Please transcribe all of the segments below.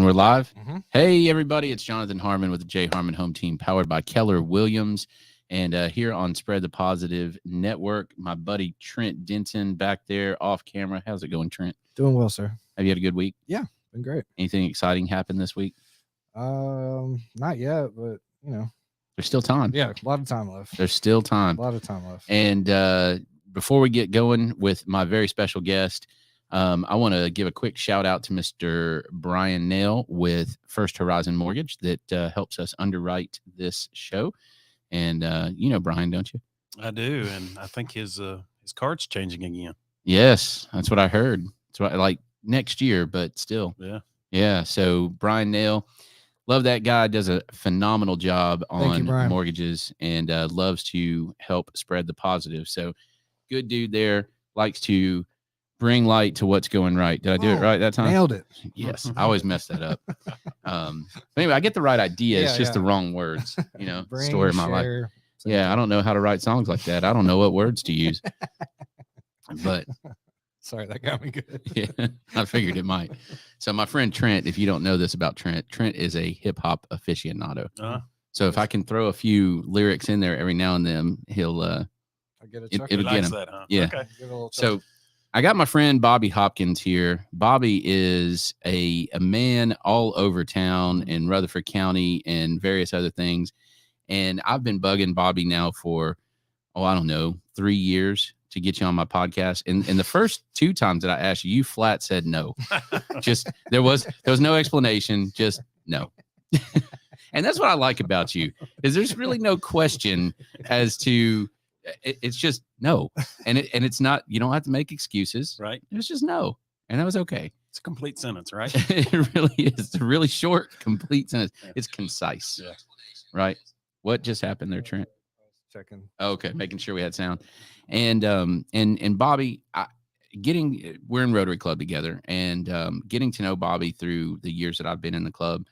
we're live. Mm-hmm. Hey, everybody. It's Jonathan Harmon with the J Harmon Home Team powered by Keller Williams. And here on Spread the Positive Network, my buddy Trent Denton back there off camera. How's it going, Trent? Doing well, sir. Have you had a good week? Yeah, been great. Anything exciting happened this week? Not yet, but you know. There's still time. Yeah, a lot of time left. There's still time. A lot of time left. And before we get going with my very special guest, I want to give a quick shout out to Mr. Bryan Nale with First Horizon Mortgage that helps us underwrite this show. And you know Bryan, don't you? I do, and I think his card's changing again. Yes, that's what I heard. It's what, like next year, but still. Yeah. So Bryan Nale, love that guy. Does a phenomenal job on mortgages and loves to help spread the positive. So good dude there. Likes to bring light to what's going right. Did I do it right that time? Nailed it. Yes. I always mess that up. But anyway, I get the right idea. It's just the wrong words, you know, story of my life. Yeah. I don't know how to write songs like that. I don't know what words to use, but sorry, that got me good. Yeah, I figured it might. So my friend Trent, if you don't know this about Trent is a hip hop aficionado. So if I can throw a few lyrics in there every now and then, he'll, it'll get him. That, huh? Yeah. Okay. So I got my friend Bobby Hopkins here. Bobby is a man all over town in Rutherford County and various other things. And I've been bugging Bobby now for, I don't know, 3 years to get you on my podcast. And the first 2 times that I asked you, you flat said no. Just there was no explanation, just no. And that's what I like about you, is there's really no question as to it's just no. And it's not, you don't have to make excuses. Right. It's just no. And that was okay. It's a complete sentence, right? It really is. It's a really short, complete sentence. It's concise. Yeah. Right. What just happened there, Trent? Checking. Okay. Making sure we had sound. And Bobby, we're in Rotary Club together, and getting to know Bobby through the years that I've been in the club,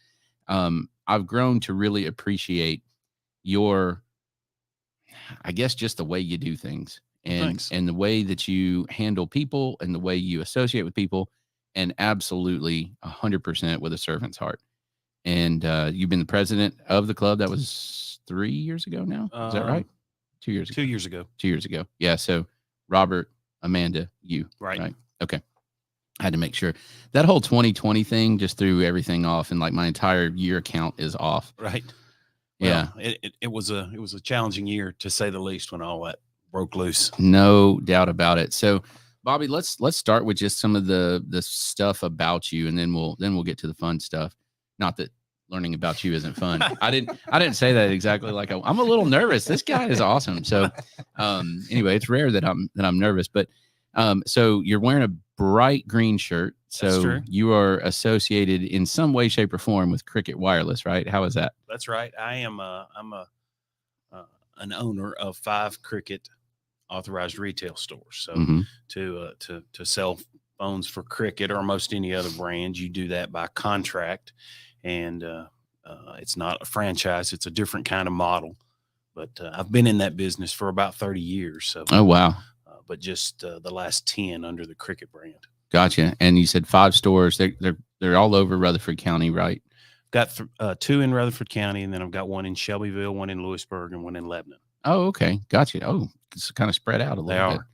I've grown to really appreciate your, I guess, just the way you do things and the way that you handle people and the way you associate with people, and absolutely 100% with a servant's heart. And you've been the president of the club. That was 3 years ago now. Is that right? 2 years ago. 2 years ago. 2 years ago. Yeah. So Robert, Amanda, you. Right. Okay. I had to make sure. That whole 2020 thing just threw everything off, and like my entire year count is off. Right. Yeah. Well, it was a challenging year, to say the least, when all that broke loose. No doubt about it. So Bobby, let's start with just some of the stuff about you, and then we'll get to the fun stuff. Not that learning about you isn't fun. I didn't say that exactly. Like I'm a little nervous. This guy is awesome. So anyway, it's rare that I'm nervous, but so you're wearing a bright green shirt. So you are associated in some way, shape, or form with Cricket Wireless, right? How is that? That's right. I'm an owner of 5 Cricket authorized retail stores. So to sell phones for Cricket or most any other brand, you do that by contract, and it's not a franchise. It's a different kind of model. But I've been in that business for about 30 years. So oh wow. But just the last 10 under the Cricket brand. Gotcha. And you said 5 stores. They're all over Rutherford County, right? Got 2 in Rutherford County, and then I've got 1 in Shelbyville, 1 in Lewisburg, and 1 in Lebanon. Oh, okay. Gotcha. Oh, it's kind of spread out a little bit. They are.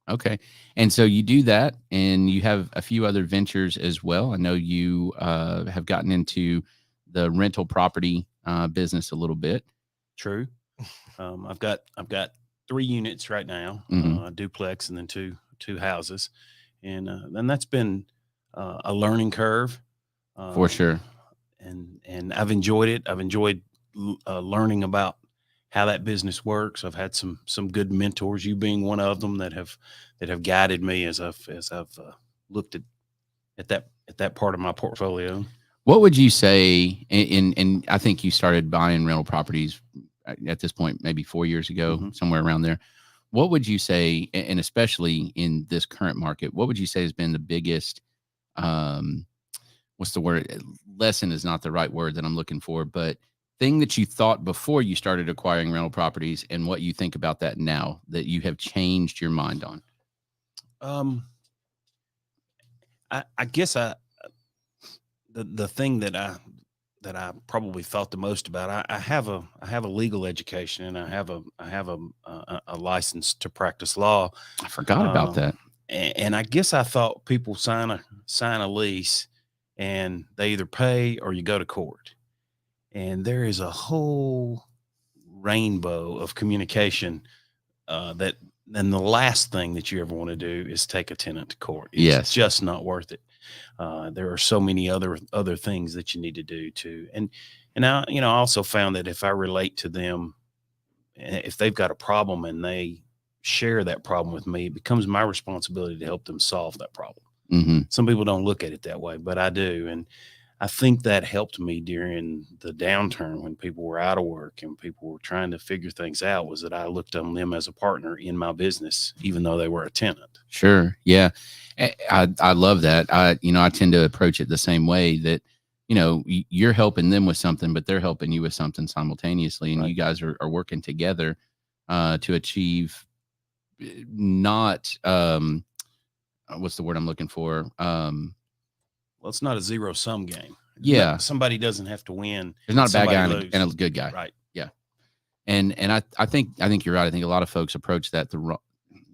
Okay. And so you do that, and you have a few other ventures as well. I know you have gotten into the rental property business a little bit. True. I've got 3 units right now, a duplex, and then two houses. And then that's been a learning curve. For sure. And I've enjoyed it. I've enjoyed learning about how that business works. I've had some good mentors, you being one of them, that have guided me as I've looked at that part of my portfolio. What would you say? And I think you started buying rental properties at this point, maybe 4 years ago, somewhere around there. What would you say, and especially in this current market, what would you say has been the biggest, what's the word? Lesson is not the right word that I'm looking for, but thing that you thought before you started acquiring rental properties, and what you think about that now that you have changed your mind on? I guess the thing that I probably thought the most about, I have a legal education, and I have a license to practice law. I forgot about that. And I guess I thought people sign a lease and they either pay or you go to court. And there is a whole rainbow of communication and the last thing that you ever want to do is take a tenant to court. It's just not worth it. There are so many other things that you need to do too. And I, I also found that if I relate to them, if they've got a problem and they share that problem with me, it becomes my responsibility to help them solve that problem. Mm-hmm. Some people don't look at it that way, but I do. And I think that helped me during the downturn when people were out of work and people were trying to figure things out, was that I looked on them as a partner in my business, even though they were a tenant. Sure. Yeah. I love that. I tend to approach it the same way, that, you're helping them with something, but they're helping you with something simultaneously. And Right. You guys are working together to achieve not, what's the word I'm looking for? Well, it's not a zero-sum game. Yeah. Somebody doesn't have to win. There's not a bad guy lose. and a good guy. Right. Yeah. And I think you're right. I think a lot of folks approach that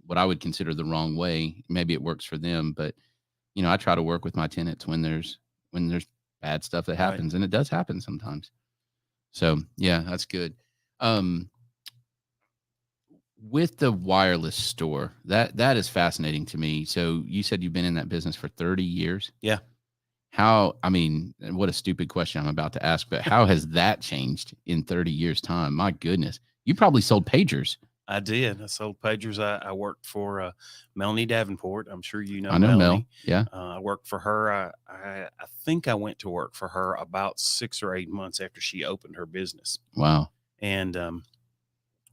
what I would consider the wrong way. Maybe it works for them, but I try to work with my tenants when there's bad stuff that happens, and it does happen sometimes. So yeah, that's good. With the wireless store, that is fascinating to me. So you said you've been in that business for 30 years. Yeah. What a stupid question I'm about to ask, but how has that changed in 30 years time? My goodness. You probably sold pagers. I did. I sold pagers. I worked for Melanie Davenport. I'm sure you know. I know Melanie. Mel. Yeah. I worked for her. I think I went to work for her about 6 or 8 months after she opened her business. Wow. And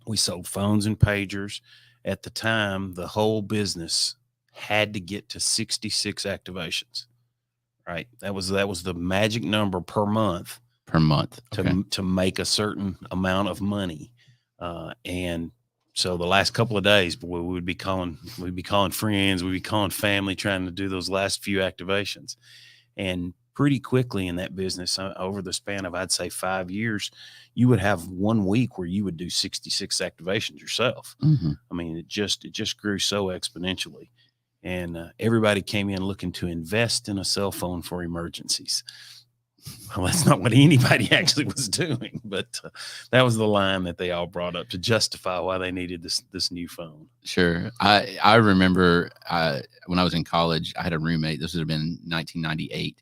we sold phones and pagers. At the time, the whole business had to get to 66 activations. Right. That was the magic number per month. Okay. To make a certain amount of money. And so the last couple of days, boy, we'd be calling friends, we'd be calling family, trying to do those last few activations. And pretty quickly in that business, over the span of, I'd say 5 years, you would have 1 week where you would do 66 activations yourself. Mm-hmm. I mean, it just grew so exponentially. And everybody came in looking to invest in a cell phone for emergencies. Well, that's not what anybody actually was doing, but that was the line that they all brought up to justify why they needed this new phone. Sure. I remember when I was in college, I had a roommate. This would have been 1998,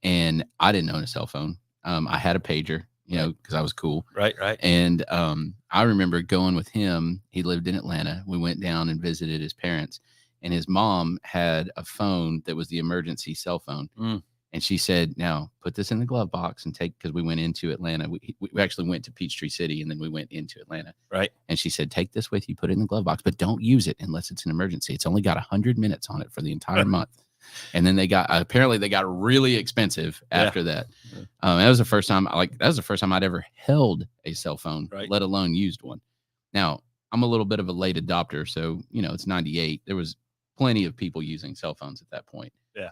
and I didn't own a cell phone. I had a pager, because I was cool. Right. And I remember going with him. He lived in Atlanta. We went down and visited his parents, and his mom had a phone that was the emergency cell phone. Mm. And she said, now put this in the glove box and because we went into Atlanta. We actually went to Peachtree City and then we went into Atlanta. Right. And she said, take this with you, put it in the glove box, but don't use it unless it's an emergency. It's only got 100 minutes on it for the entire month. And then apparently they got really expensive after that. That was the first time I'd ever held a cell phone, let alone used one. Now I'm a little bit of a late adopter. So, it's 98. There was plenty of people using cell phones at that point. Yeah.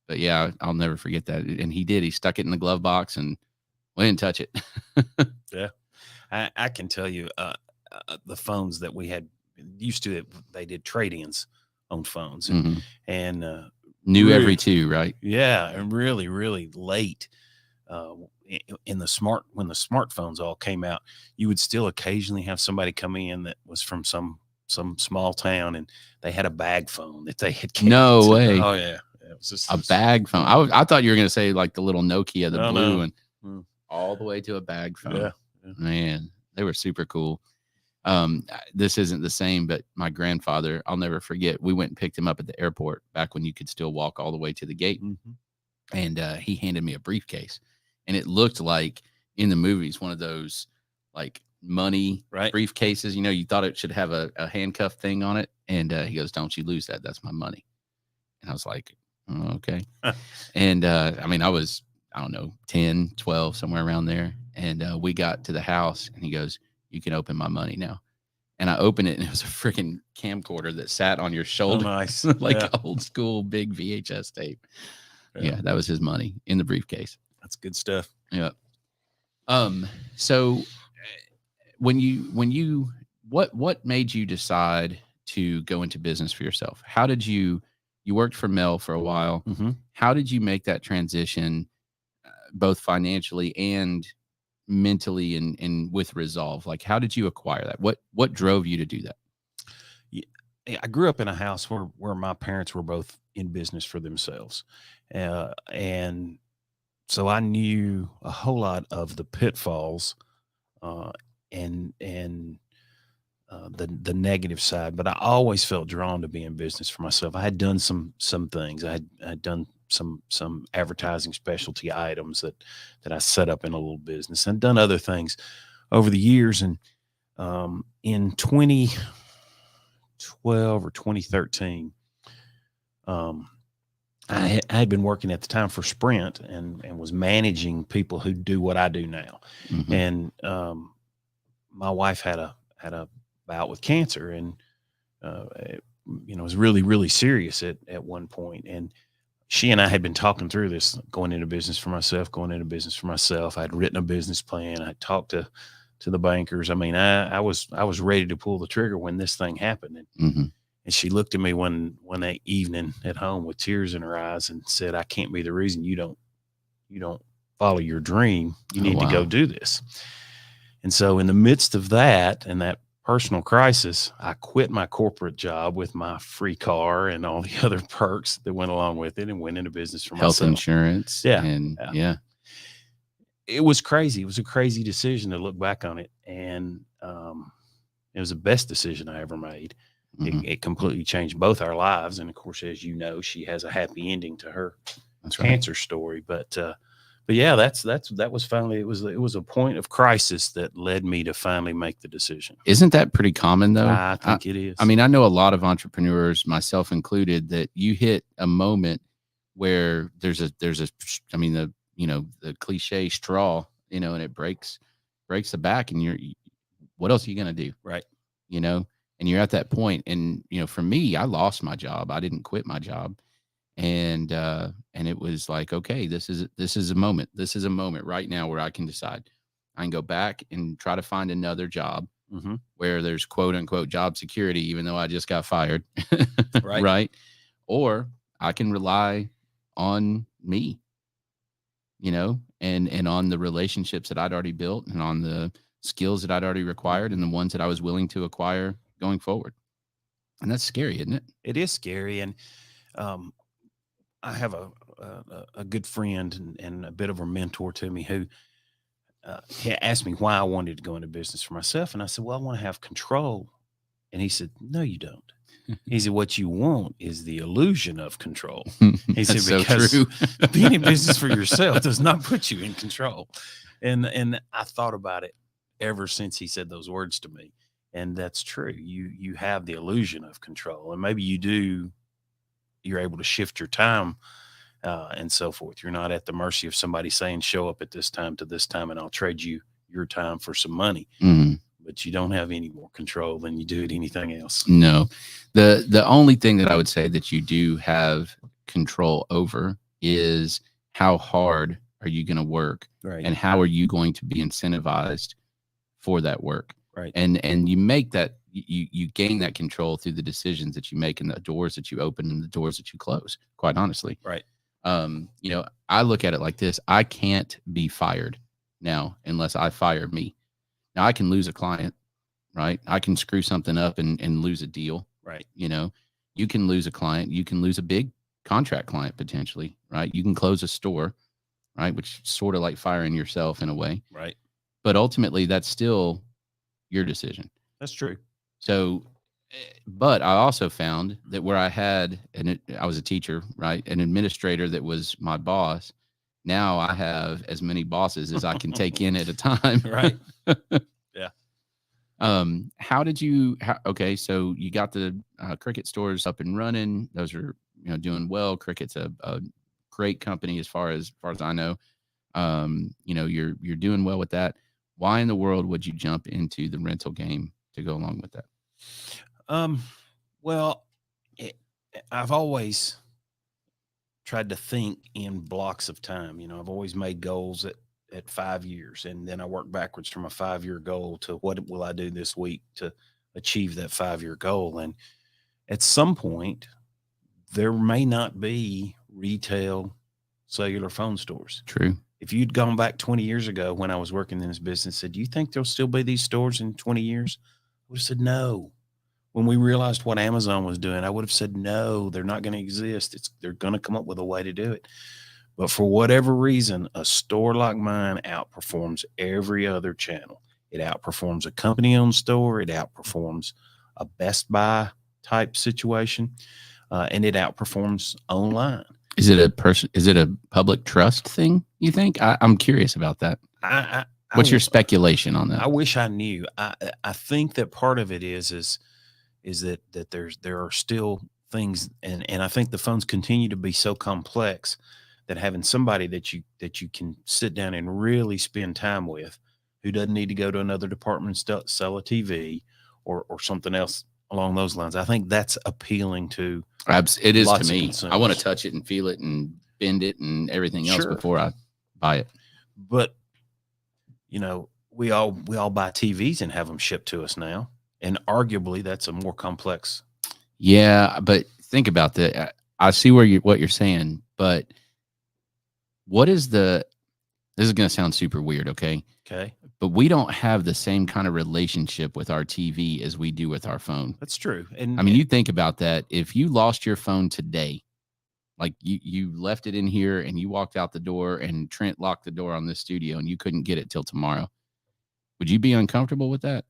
But yeah, I'll never forget that. And he did. He stuck it in the glove box and we didn't touch it. Yeah. I can tell you the phones that we had used to, they did trade-ins on phones and new every two, right? Yeah. And really, really late when the smartphones all came out, you would still occasionally have somebody come in that was from some small town and they had a bag phone that they had. No way. Oh yeah. It was just a bag phone. I thought you were going to say like the little Nokia, the blue and all the way to a bag phone. Yeah. Man, they were super cool. This isn't the same, but my grandfather, I'll never forget. We went and picked him up at the airport back when you could still walk all the way to the gate. Mm-hmm. And he handed me a briefcase, and it looked like in the movies, one of those like money briefcases. You thought it should have a handcuff thing on it. And he goes, don't you lose that. That's my money. And I was like, oh, okay. And I was, I don't know, 10, 12, somewhere around there. And we got to the house and he goes, you can open my money now. And I opened it and it was a freaking camcorder that sat on your shoulder. Oh, nice. Like old school big VHS tape. Yeah, that was his money in the briefcase. That's good stuff. Yeah. So what made you decide to go into business for yourself? How did you worked for Mel for a while. Mm-hmm. How did you make that transition, both financially and mentally and with resolve? Like, how did you acquire that? What drove you to do that? I grew up in a house where my parents were both in business for themselves. And so I knew a whole lot of the pitfalls and the negative side, but I always felt drawn to be in business for myself. I had done some things. I'd done some advertising specialty items that I set up in a little business, and done other things over the years. And in 2012 or 2013, I had been working at the time for Sprint and was managing people who do what I do now. Mm-hmm. And my wife had a bout with cancer, and it was really, really serious at one point. And she and I had been talking through this, going into business for myself. I had written a business plan. I talked to the bankers. I mean, I was ready to pull the trigger when this thing happened. And, mm-hmm. and she looked at me one evening at home with tears in her eyes and said, "I can't be the reason you don't follow your dream. You need to go do this." And so in the midst of that and that personal crisis, I quit my corporate job with my free car and all the other perks that went along with it, and went into business for myself. Health insurance. Yeah. And yeah. It was crazy. It was a crazy decision to look back on it. And it was the best decision I ever made. Mm-hmm. It completely changed both our lives. And of course, as you know, she has a happy ending to her That's cancer story. But yeah, that was finally, it was a point of crisis that led me to finally make the decision. Isn't that pretty common though? I think it is. I mean, I know a lot of entrepreneurs, myself included, that you hit a moment where there's a the cliche straw, and it breaks the back, and what else are you going to do? Right. And you're at that point. And, for me, I lost my job. I didn't quit my job. And it was like, okay, this is a moment. This is a moment right now where I can decide. I can go back and try to find another job mm-hmm. where there's quote unquote job security, even though I just got fired. Right. Right. Or I can rely on me, and on the relationships that I'd already built, and on the skills that I'd already required, and the ones that I was willing to acquire going forward. And that's scary, isn't it? It is scary. And I have a good friend and a bit of a mentor to me who he asked me why I wanted to go into business for myself. And I said, well, I want to have control. And he said, no, you don't. He said, what you want is the illusion of control. He said, because so being in business for yourself does not put you in control. And I thought about it ever since he said those words to me. And that's true. You have the illusion of control, and maybe you're able to shift your time and so forth. You're not at the mercy of somebody saying, show up at this time to this time, and I'll trade you your time for some money. Mm-hmm. But you don't have any more control than you do at anything else. No. The only thing that I would say that you do have control over is how hard are you going to work, right? And how are you going to be incentivized for that work, right? And you make that, you gain that control through the decisions that you make, and the doors that you open and the doors that you close, quite honestly. Right. I look at it like this. I can't be fired now unless I fire me. Now I can lose a client, right? I can screw something up and lose a deal. Right. You can lose a client. You can lose a big contract client potentially, right? You can close a store, right? Which is sort of like firing yourself in a way. Right. But ultimately that's still your decision. That's true. So, but I also found that where I was a teacher, right? An administrator that was my boss. Now I have as many bosses as I can take in at a time. Right. Yeah. Okay. So you got the Cricket stores up and running. Those are, doing well. Cricket's a great company as far as I know. You're doing well with that. Why in the world would you jump into the rental game to go along with that? Well, I've always tried to think in blocks of time. I've always made goals at 5 years, and then I work backwards from a 5-year goal to what will I do this week to achieve that 5-year goal. And at some point, there may not be retail cellular phone stores. True. If you'd gone back 20 years ago when I was working in this business, said, do you think there'll still be these stores in 20 years? I would have said no. When we realized what Amazon was doing, I would have said, no, they're not going to exist. They're going to come up with a way to do it. But for whatever reason, a store like mine outperforms every other channel. It outperforms a company-owned store. It outperforms a Best Buy type situation, and it outperforms online. Is it a public trust thing, you think? I'm curious about that. What's your speculation on that? I wish I knew. I think that part of it is that there are still things, and I think the phones continue to be so complex that having somebody that you can sit down and really spend time with, who doesn't need to go to another department and sell a TV or something else along those lines. I think that's appealing to. It is to me. Consumers. I want to touch it and feel it and bend it and everything else before I buy it. But we all buy TVs and have them shipped to us now, and arguably that's a more complex. Yeah, but think about that. I see what you're saying, but this is going to sound super weird, okay? Okay. But we don't have the same kind of relationship with our TV as we do with our phone. That's true. And I mean, you think about that. If you lost your phone today, like you left it in here and you walked out the door and Trent locked the door on this studio and you couldn't get it till tomorrow, would you be uncomfortable with that?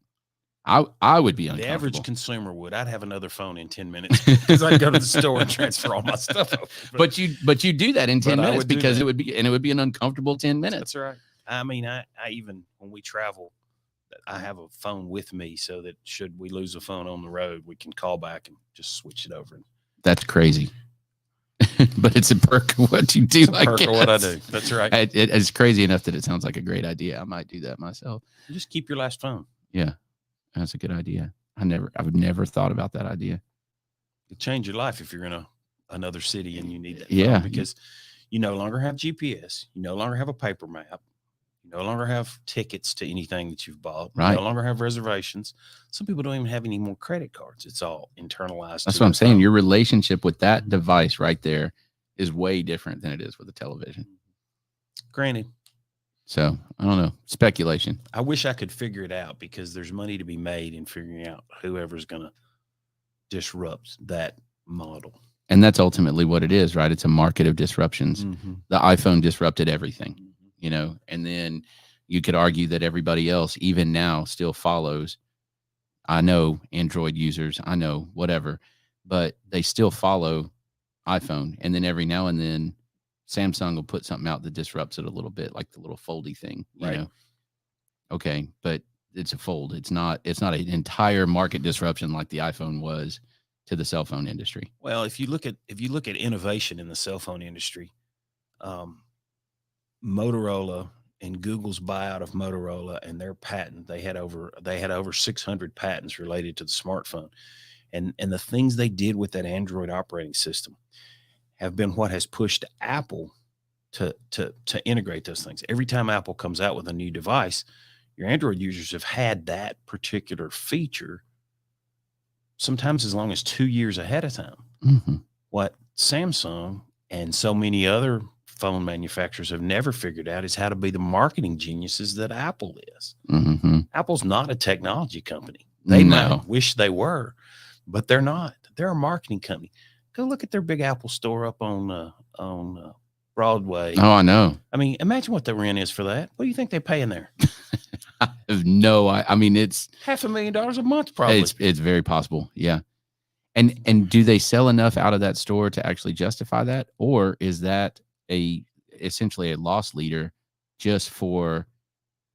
I would be uncomfortable. The average consumer would. I'd have another phone in 10 minutes because I'd go to the store and transfer all my stuff over. But you do that in 10 minutes because it would be an uncomfortable 10 minutes. That's right. I mean, I even when we travel, I have a phone with me so that should we lose a phone on the road, we can call back and just switch it over. That's crazy. But it's a perk of what you do. It's a perk of what I do. That's right. It's crazy enough that it sounds like a great idea. I might do that myself. Just keep your last phone. Yeah, that's a good idea. I've never thought about that idea. It'll change your life if you're in another city and you need that phone because you no longer have GPS. You no longer have a paper map. You no longer have tickets to anything that you've bought. Right. You no longer have reservations. Some people don't even have any more credit cards. It's all internalized. That's what I'm saying. Your relationship with that device right there is way different than it is with a television. Granted. So I don't know. Speculation. I wish I could figure it out because there's money to be made in figuring out whoever's going to disrupt that model. And that's ultimately what it is, right? It's a market of disruptions. Mm-hmm. The iPhone disrupted everything. And then you could argue that everybody else, even now, still follows. I know Android users, I know whatever, but they still follow iPhone. And then every now and then Samsung will put something out that disrupts it a little bit, like the little foldy thing, you know? Okay. But it's a fold. It's not an entire market disruption like the iPhone was to the cell phone industry. Well, if you look at innovation in the cell phone industry, Motorola and Google's buyout of Motorola and their patent, they had over 600 patents related to the smartphone, and the things they did with that Android operating system have been what has pushed Apple to integrate those things. Every time Apple comes out with a new device, your Android users have had that particular feature sometimes as long as 2 years ahead of time. Mm-hmm. What Samsung and so many other phone manufacturers have never figured out is how to be the marketing geniuses that Apple is. Mm-hmm. Apple's not a technology company. They might wish they were, but they're not. They're a marketing company. Go look at their big Apple store up on Broadway. Oh, I know. I mean, imagine what the rent is for that. What do you think they pay in there? I have no. I mean, it's $500,000 a month, probably. It's very possible. Yeah. And do they sell enough out of that store to actually justify that, or is that essentially a loss leader just for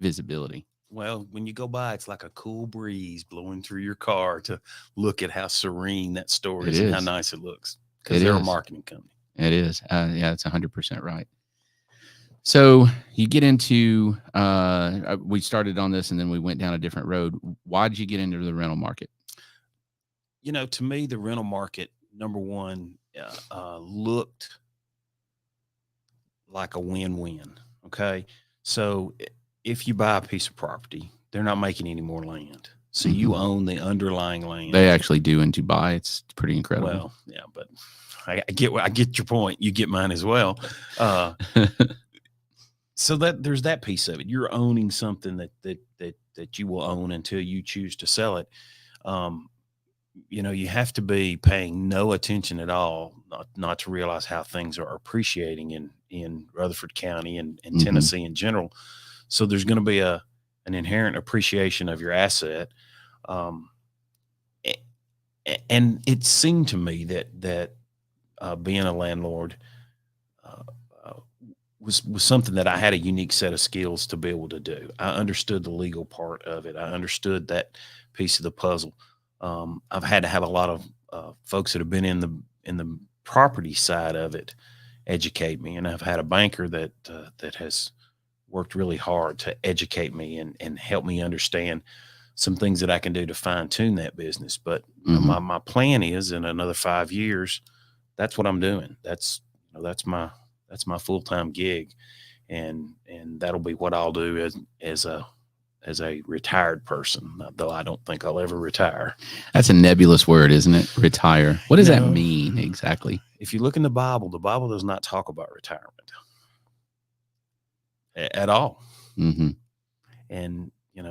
visibility? Well, when you go by, it's like a cool breeze blowing through your car to look at how serene that store is and how nice it looks. Because they're a marketing company. It is. Yeah, it's 100% right. So you get into, we started on this and then we went down a different road. Why did you get into the rental market? To me, the rental market, number one, looked like a win-win. Okay. So if you buy a piece of property, they're not making any more land. So you own the underlying land. They actually do in Dubai. It's pretty incredible. Well, yeah, but I get your point. You get mine as well. So that there's that piece of it. You're owning something that you will own until you choose to sell it. You have to be paying no attention at all, not to realize how things are appreciating in Rutherford County and Tennessee in general. So there's going to be an inherent appreciation of your asset. And it seemed to me that being a landlord was something that I had a unique set of skills to be able to do. I understood the legal part of it. I understood that piece of the puzzle. I've had to have a lot of folks that have been in the property side of it educate me, and I've had a banker that has worked really hard to educate me and help me understand some things that I can do to fine tune that business. But my plan is in another 5 years, that's what I'm doing. That's my full-time gig. And that'll be what I'll do as a retired person, though I don't think I'll ever retire. That's a nebulous word, isn't it? Retire. What does that mean exactly? If you look in the Bible does not talk about retirement at all. And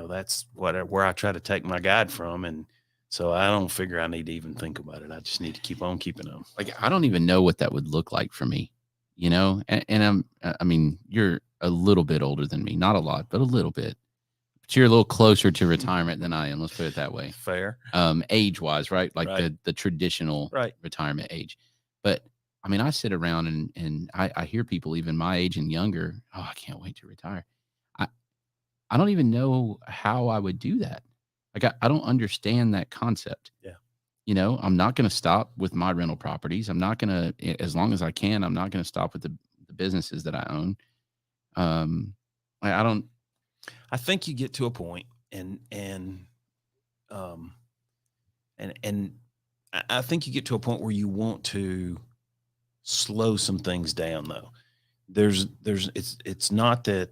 that's where I try to take my guide from. And so I don't figure I need to even think about it. I just need to keep on keeping on. Like, I don't even know what that would look like for me, and I mean, you're a little bit older than me, not a lot, but a little bit, but you're a little closer to retirement than I am. Let's put it that way. Fair. Age wise, right? Like right. the traditional retirement age. But I mean, I sit around and I hear people even my age and younger, oh, I can't wait to retire. I don't even know how I would do that. Like, I don't understand that concept. Yeah. I'm not going to stop with my rental properties. I'm not going to, as long as I can, I'm not going to stop with the businesses that I own. I think you get to a point and I think you get to a point where you want to slow some things down, though. It's not that,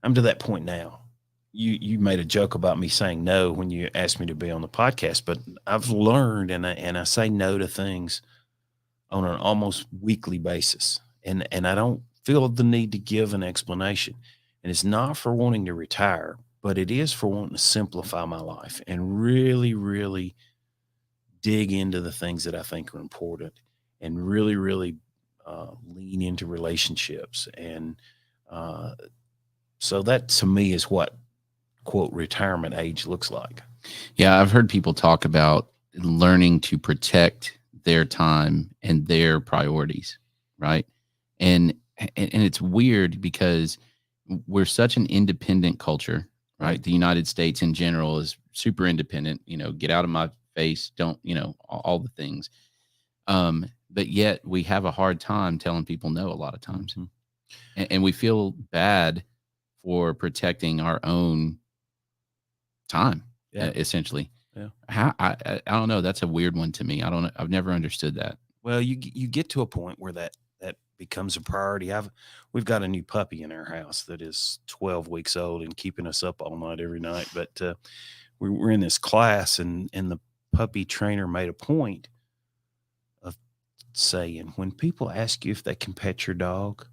I'm to that point now. You made a joke about me saying no when you asked me to be on the podcast, but I've learned and I say no to things on an almost weekly basis. And I don't feel the need to give an explanation. And it's not for wanting to retire, but it is for wanting to simplify my life and really, really dig into the things that I think are important and really, really lean into relationships. And so that to me is what, quote, retirement age looks like. Yeah, I've heard people talk about learning to protect their time and their priorities, right? And it's weird because we're such an independent culture, right? The United States in general is super independent, get out of my face, don't, all the things. But yet we have a hard time telling people no a lot of times. And we feel bad for protecting our own time, essentially. Yeah. I don't know. That's a weird one to me. I've never understood that. Well, you get to a point where that becomes a priority. We've got a new puppy in our house that is 12 weeks old and keeping us up all night every night. But we're in this class and the puppy trainer made a point of saying, when people ask you if they can pet your dog,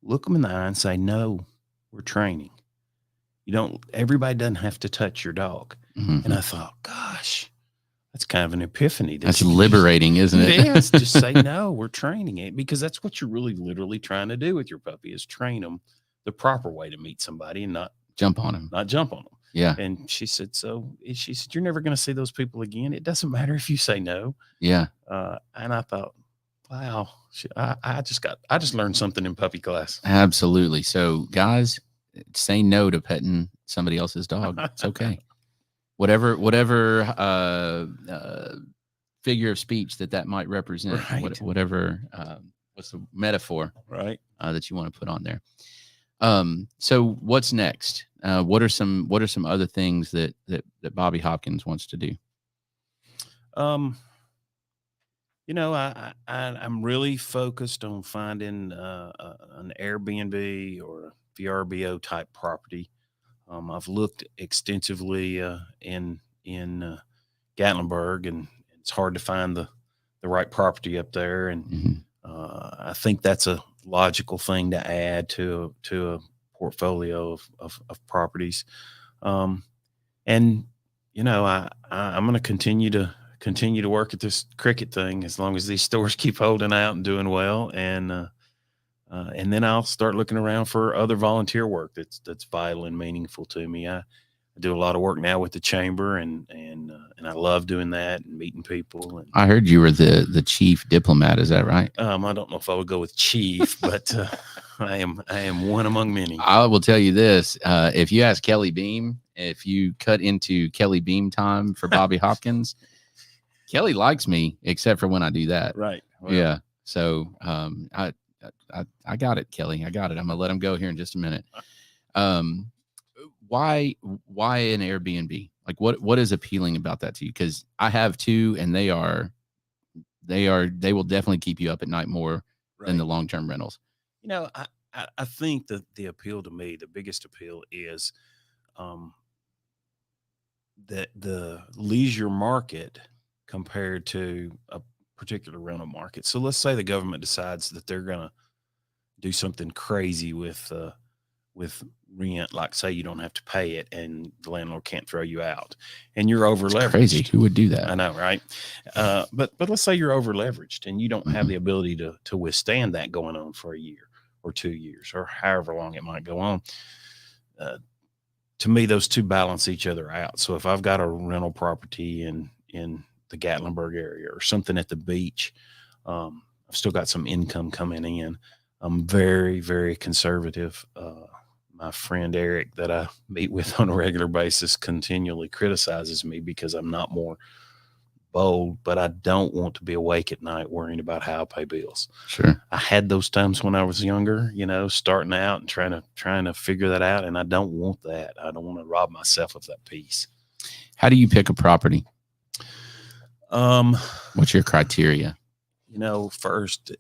look them in the eye and say, no, we're training. Everybody doesn't have to touch your dog. And I thought, gosh, that's kind of an epiphany. That's liberating, isn't it? Yes, just say, no, we're training it, because that's what you're really literally trying to do with your puppy, is train them the proper way to meet somebody and not jump on them. Yeah. And she said, you're never going to see those people again. It doesn't matter if you say no. Yeah. And I thought, wow, I just learned something in puppy class. Absolutely. So guys, say no to petting somebody else's dog. It's okay. Whatever figure of speech that might represent, right. Whatever, what's the metaphor, right? That you want to put on there. So what's next? What are some other things that Bobby Hopkins wants to do? I'm really focused on finding an Airbnb or a VRBO type property. I've looked extensively in Gatlinburg, and it's hard to find the right property up there. And I think that's a logical thing to add to a portfolio of properties. And I'm going to continue to work at this cricket thing as long as these stores keep holding out and doing well. And then I'll start looking around for other volunteer work that's vital and meaningful to me. I do a lot of work now with the chamber, and I love doing that and meeting people. And I heard you were the chief diplomat. Is that right? I don't know if I would go with chief, but I am one among many. I will tell you this: if you ask Kelly Beam, if you cut into Kelly Beam time for Bobby Hopkins, Kelly likes me, except for when I do that. Right. Well, yeah. So I got it, Kelly. I got it. I'm gonna let him go here in just a minute. Why an Airbnb? Like what is appealing about that to you? Because I have two, and they will definitely keep you up at night more than the long-term rentals. I think that the appeal to me, the biggest appeal is that the leisure market compared to a particular rental market. So let's say the government decides that they're going to do something crazy with rent, like say you don't have to pay it and the landlord can't throw you out, and you're over leveraged. Crazy. Who would do that? I know, right? But let's say you're over leveraged and you don't have the ability to withstand that going on for a year or 2 years or however long it might go on. To me, those two balance each other out. So if I've got a rental property in the Gatlinburg area or something at the beach, I've still got some income coming in. I'm very, very conservative. My friend Eric, that I meet with on a regular basis, continually criticizes me because I'm not more bold, but I don't want to be awake at night worrying about how I pay bills. Sure. I had those times when I was younger, starting out and trying to figure that out. And I don't want that. I don't want to rob myself of that peace. How do you pick a property? What's your criteria? First,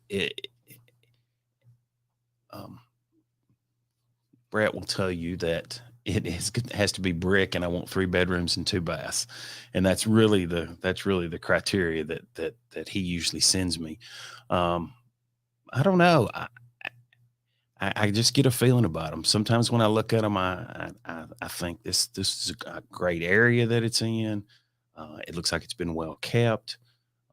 Brett will tell you that it has to be brick, and I want 3 bedrooms and 2 baths, and that's really the criteria that he usually sends me. I don't know. I just get a feeling about them. Sometimes when I look at them, I think this is a great area that it's in. It looks like it's been well kept.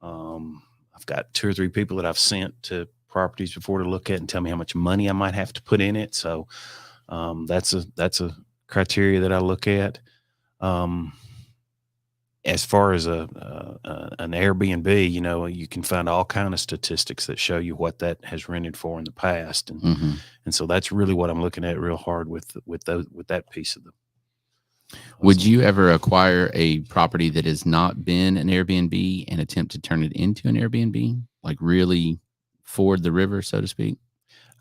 I've got 2 or 3 people that I've sent to properties before to look at and tell me how much money I might have to put in it. So that's a criteria that I look at. As far as an Airbnb, you can find all kind of statistics that show you what that has rented for in the past, and so that's really what I'm looking at real hard with that piece of them. Would you ever acquire a property that has not been an Airbnb and attempt to turn it into an Airbnb, like really ford the river, so to speak?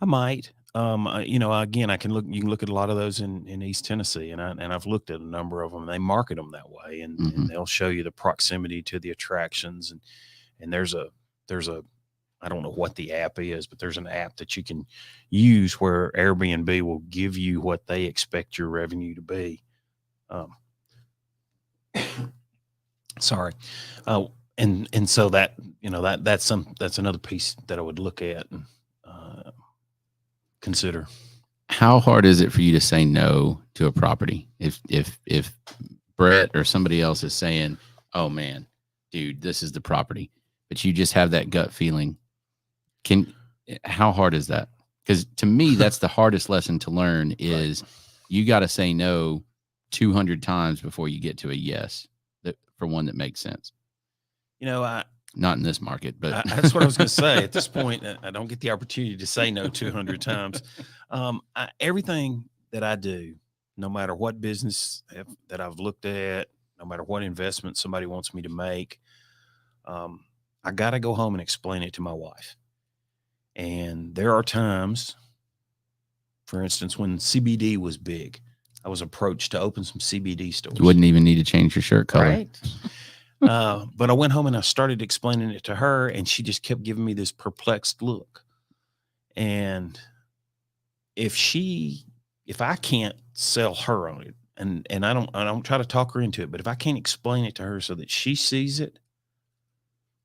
I might. Again, you can look at a lot of those in East Tennessee, and I've looked at a number of them. They market them that way, and they'll show you the proximity to the attractions, and there's a I don't know what the app is, but there's an app that you can use where Airbnb will give you what they expect your revenue to be. Sorry. And so that's another piece that I would look at and consider. How hard is it for you to say no to a property? If Brett or somebody else is saying, "Oh man, dude, this is the property," but you just have that gut feeling, how hard is that? Because to me, that's the hardest lesson to learn is you got to say no 200 times before you get to a yes for one that makes sense. Not in this market, but that's what I was going to say. At this point, I don't get the opportunity to say no 200 times. Everything that I do, no matter what business that I've looked at, no matter what investment somebody wants me to make, I got to go home and explain it to my wife. And there are times, for instance, when CBD was big, I was approached to open some CBD stores. You wouldn't even need to change your shirt color. Right. But I went home and I started explaining it to her, and she just kept giving me this perplexed look. And if I can't sell her on it, and I don't try to talk her into it, but if I can't explain it to her so that she sees it,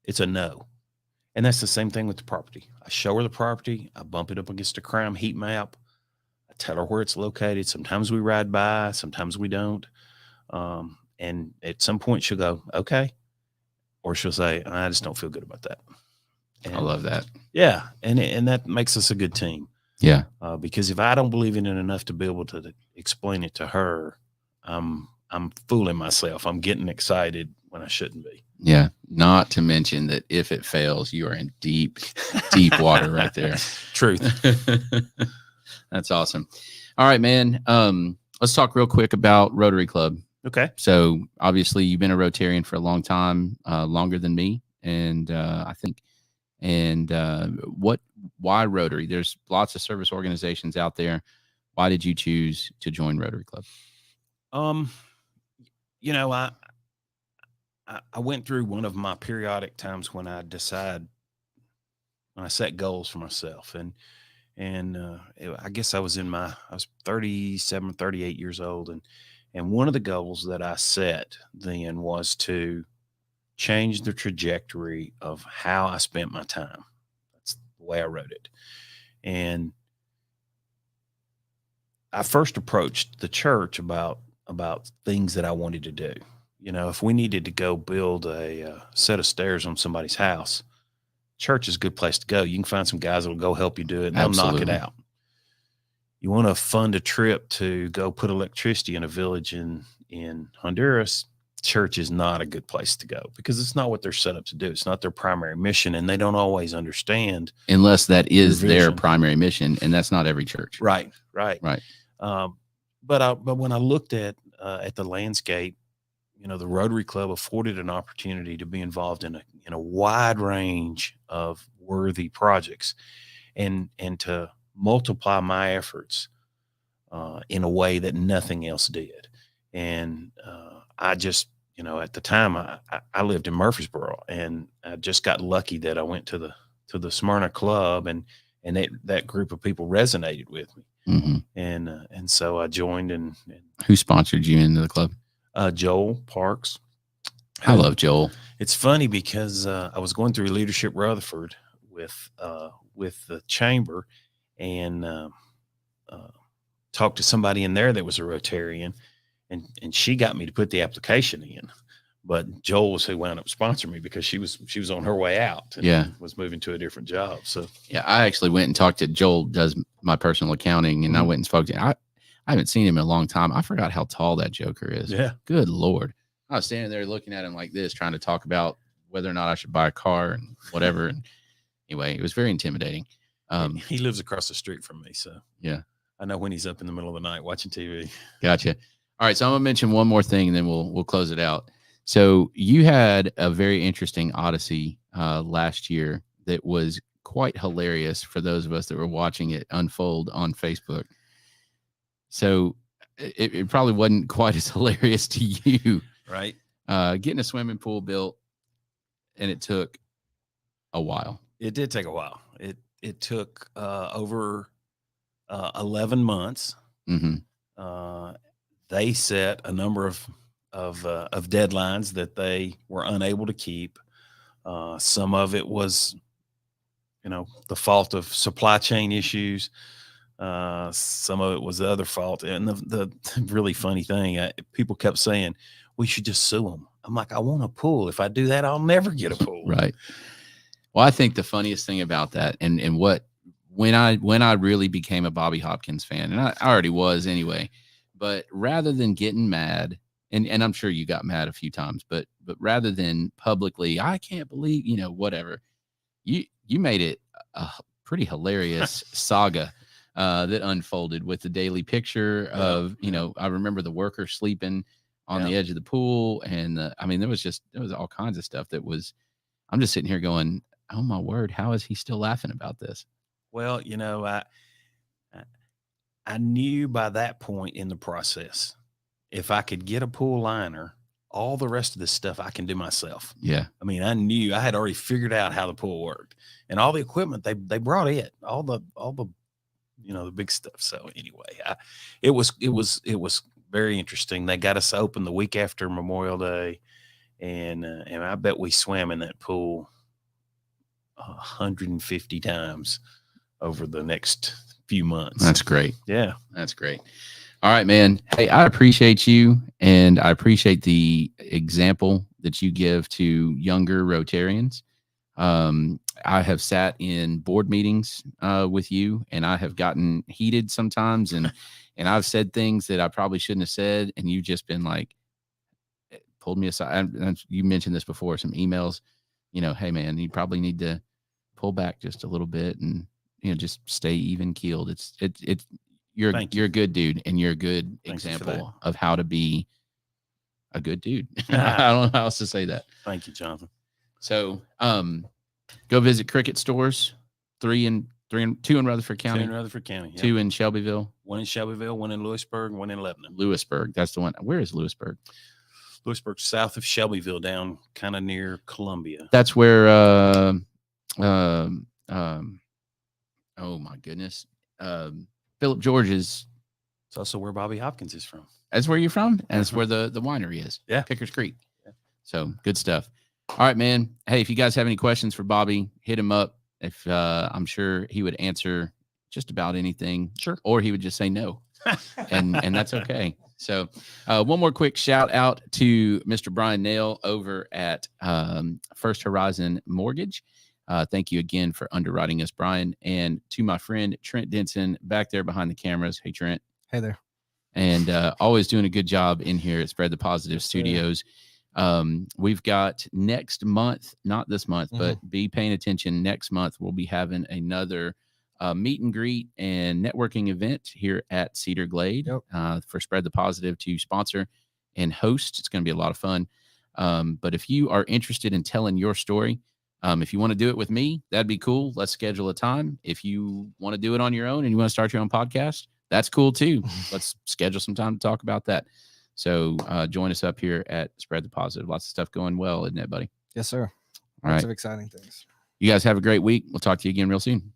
it's a no. And that's the same thing with the property. I show her the property. I bump it up against a crime heat map. I tell her where it's located. Sometimes we ride by, sometimes we don't. And at some point she'll go, okay. Or she'll say, I just don't feel good about that. And I love that. Yeah. And that makes us a good team. Yeah. Because if I don't believe in it enough to be able to explain it to her, I'm fooling myself. I'm getting excited when I shouldn't be. Yeah. Not to mention that if it fails, you are in deep, deep water right there. Truth. That's awesome. All right, man. Let's talk real quick about Rotary Club. Okay. So obviously you've been a Rotarian for a long time, longer than me. And I think, why Rotary? There's lots of service organizations out there. Why did you choose to join Rotary Club? I went through one of my periodic times when I set goals for myself, and I guess I was 37, 38 years old. And one of the goals that I set then was to change the trajectory of how I spent my time. That's the way I wrote it. And I first approached the church about things that I wanted to do. If we needed to go build a set of stairs on somebody's house, church is a good place to go. You can find some guys that will go help you do it, and they'll knock it out. You want to fund a trip to go put electricity in a village in Honduras, church is not a good place to go because it's not what they're set up to do. It's not their primary mission, and they don't always understand. Unless that is their primary mission, and that's not every church. Right. But when I looked at the landscape, the Rotary Club afforded an opportunity to be involved in a wide range of worthy projects, and to multiply my efforts in a way that nothing else did. And I just, at the time I lived in Murfreesboro, and I just got lucky that I went to the Smyrna Club, and that group of people resonated with me. Mm-hmm. And so I joined. And who sponsored you into the club? Joel Parks. I love Joel. It's funny because I was going through Leadership Rutherford with the chamber, and talked to somebody in there that was a Rotarian, and she got me to put the application in. But Joel was who wound up sponsoring me because she was on her way out and was moving to a different job. So yeah, I actually went and talked to Joel, does my personal accounting, and I went and spoke to him. I haven't seen him in a long time. I forgot how tall that joker is. Yeah. Good Lord. I was standing there looking at him like this, trying to talk about whether or not I should buy a car and whatever. And anyway, it was very intimidating. He lives across the street from me. So yeah, I know when he's up in the middle of the night watching TV. Gotcha. All right. So I'm going to mention one more thing and then we'll close it out. So you had a very interesting odyssey last year that was quite hilarious for those of us that were watching it unfold on Facebook. So it probably wasn't quite as hilarious to you. Right. Getting a swimming pool built, and it took a while. It did take a while. It took over 11 months. Mm-hmm. They set a number of deadlines that they were unable to keep. Some of it was, the fault of supply chain issues. Some of it was the other fault. And the really funny thing, people kept saying, we should just sue them. I'm like, I want a pool. If I do that, I'll never get a pool. Right. Well, I think the funniest thing about that and when I really became a Bobby Hopkins fan, and I already was anyway, but rather than getting mad, and I'm sure you got mad a few times, but rather than publicly, I can't believe, whatever, you made it a pretty hilarious saga that unfolded with the daily picture of, I remember the worker sleeping on the edge of the pool. And there was all kinds of stuff that was, I'm just sitting here going, oh my word, how is he still laughing about this? Well, I knew by that point in the process, if I could get a pool liner all the rest of this stuff I can do myself. Yeah. I mean, I had already figured out how the pool worked, and all the equipment they brought all the the big stuff. So anyway, it was very interesting. They got us open the week after Memorial Day, and I bet we swam in that pool 150 times over the next few months. That's great. Yeah, that's great. All right, man. Hey, I appreciate you, and I appreciate the example that you give to younger Rotarians. I have sat in board meetings with you, and I have gotten heated sometimes, and I've said things that I probably shouldn't have said, and you've just been like, pulled me aside. And you mentioned this before, some emails, hey man, you probably need to pull back just a little bit and just stay even keeled. You're a good dude, and you're a good example of how to be a good dude. I don't know how else to say that. Thank you, Jonathan. So, go visit Cricket stores, 2 in Rutherford County. 2 in Rutherford County. Yep. 2 in Shelbyville. 1 in Shelbyville, 1 in Lewisburg, 1 in Lebanon. Lewisburg, that's the one. Where is Lewisburg? Lewisburg, south of Shelbyville, down kind of near Columbia. That's where oh my goodness. Philip George's. It's also where Bobby Hopkins is from. That's where you're from, and it's where the winery is. Yeah. Pickers Creek. Yeah. So good stuff. All right, man. Hey, if you guys have any questions for Bobby, hit him up. If I'm sure he would answer just about anything. Sure. Or he would just say no. and that's okay. So one more quick shout out to Mr. Bryan Nale over at First Horizon Mortgage. Thank you again for underwriting us, Bryan. And to my friend Trent Denson back there behind the cameras. Hey, Trent. Hey there. And always doing a good job in here at Spread the Positive Studios. We've got next month, not this month, but be paying attention. Next month, we'll be having another meet and greet and networking event here at Cedar Glade for Spread the Positive to sponsor and host. It's going to be a lot of fun. But if you are interested in telling your story, if you want to do it with me, that'd be cool. Let's schedule a time. If you want to do it on your own and you want to start your own podcast, that's cool too. Let's schedule some time to talk about that. So join us up here at Spread the Positive. Lots of stuff going well, isn't it, buddy? Yes, sir. All Lots right. of exciting things. You guys have a great week. We'll talk to you again real soon.